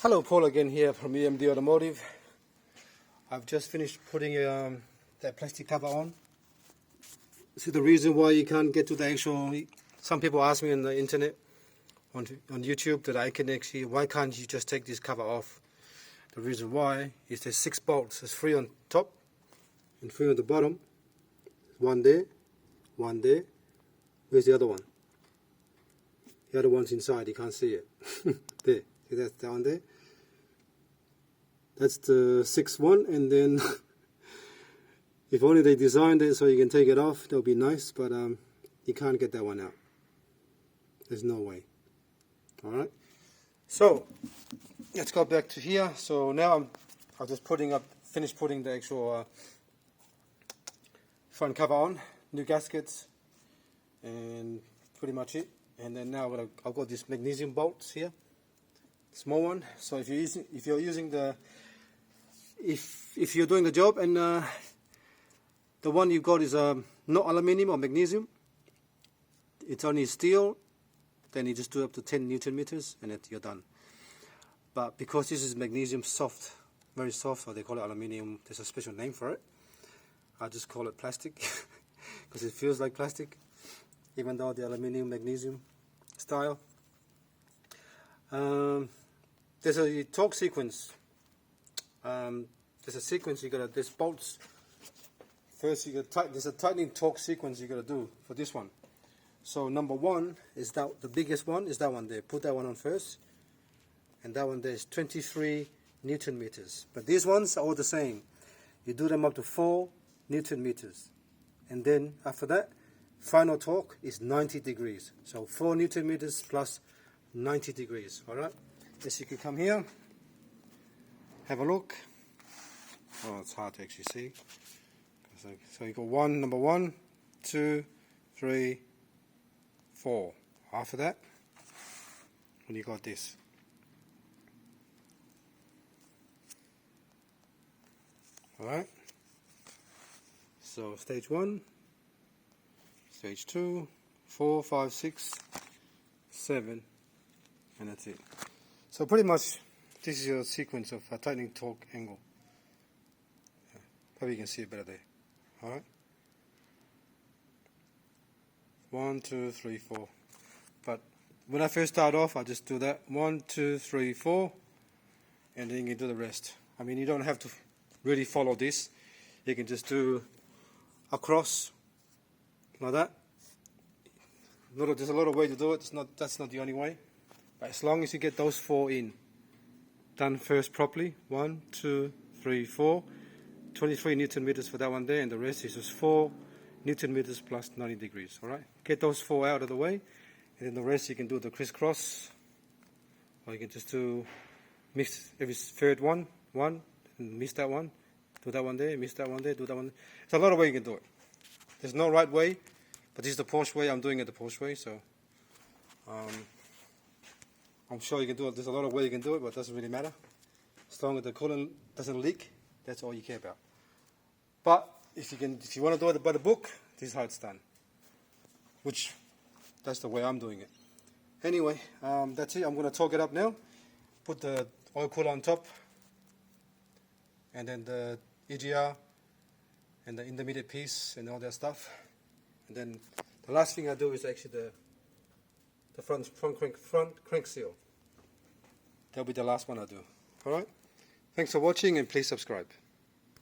Hello, Paul again here from EMD Automotive. I've just finished putting that plastic cover on. See the reason why you can't get to the actual, some people ask me on the internet, on YouTube, that I can actually, why can't you just take this cover off? The reason why is there's 6 bolts. There's 3 on top and 3 on the bottom. One there, one there. Where's the other one? The other one's inside, you can't see it. There, see that down there? That's the 6th one, and then if only they designed it so you can take it off, that would be nice, but you can't get that one out. There's no way. Alright, so let's go back to here. So now I'm just finished putting the actual front cover on, new gaskets, and pretty much it. And then now I've got these magnesium bolts here, small one. So if you're using the if you're doing the job and the one you've got is not aluminium or magnesium, it's only steel, then you just do up to 10 Newton meters and you're done. But because this is magnesium soft, very soft, or they call it aluminium, there's a special name for it. I just call it plastic because it feels like plastic, even though the aluminium magnesium style. There's a torque sequence. There's a sequence there's bolts. First there's a tightening torque sequence you gotta do for this one. So number 1 is that the biggest one is that one there. Put that one on first, and that one there is 23 Newton meters. But these ones are all the same. You do them up to 4 Newton meters, and then after that, final torque is 90 degrees. So 4 Newton meters plus 90 degrees. All right. Yes, you can come here, have a look. Oh, it's hard to actually see. So you got number 1, 2, 3, 4. After that, and you got this. All right. So stage 1, stage 2, 4, 5, 6, 7, and that's it. So pretty much this is your sequence of a tightening torque angle. Yeah, probably you can see it better there. Alright. 1, 2, 3, 4. But when I first start off, I just do that 1, 2, 3, 4, and then you can do the rest. I mean, you don't have to really follow this. You can just do across like that. There's a lot of ways to do it. That's not the only way. But as long as you get those 4 in, done first properly, 1, 2, 3, 4, 23 Newton meters for that one there, and the rest is just 4 Newton meters plus 90 degrees. All right, get those 4 out of the way, and then the rest you can do the crisscross, or you can just do mix every third one, and miss that one, do that one there, miss that one there, do that one there. There's a lot of ways you can do it. There's no right way, but this is the Porsche way. I'm doing it the Porsche way, so I'm sure you can do it. There's a lot of ways you can do it, but it doesn't really matter. As long as the coolant doesn't leak, that's all you care about. But if you want to do it by the book, this is how it's done. That's the way I'm doing it. Anyway, that's it. I'm going to torque it up now. Put the oil cooler on top, and then the EGR, and the intermediate piece, and all that stuff. And then the last thing I do is actually the front crank seal. That'll be the last one I do. Alright? Thanks for watching, and please subscribe.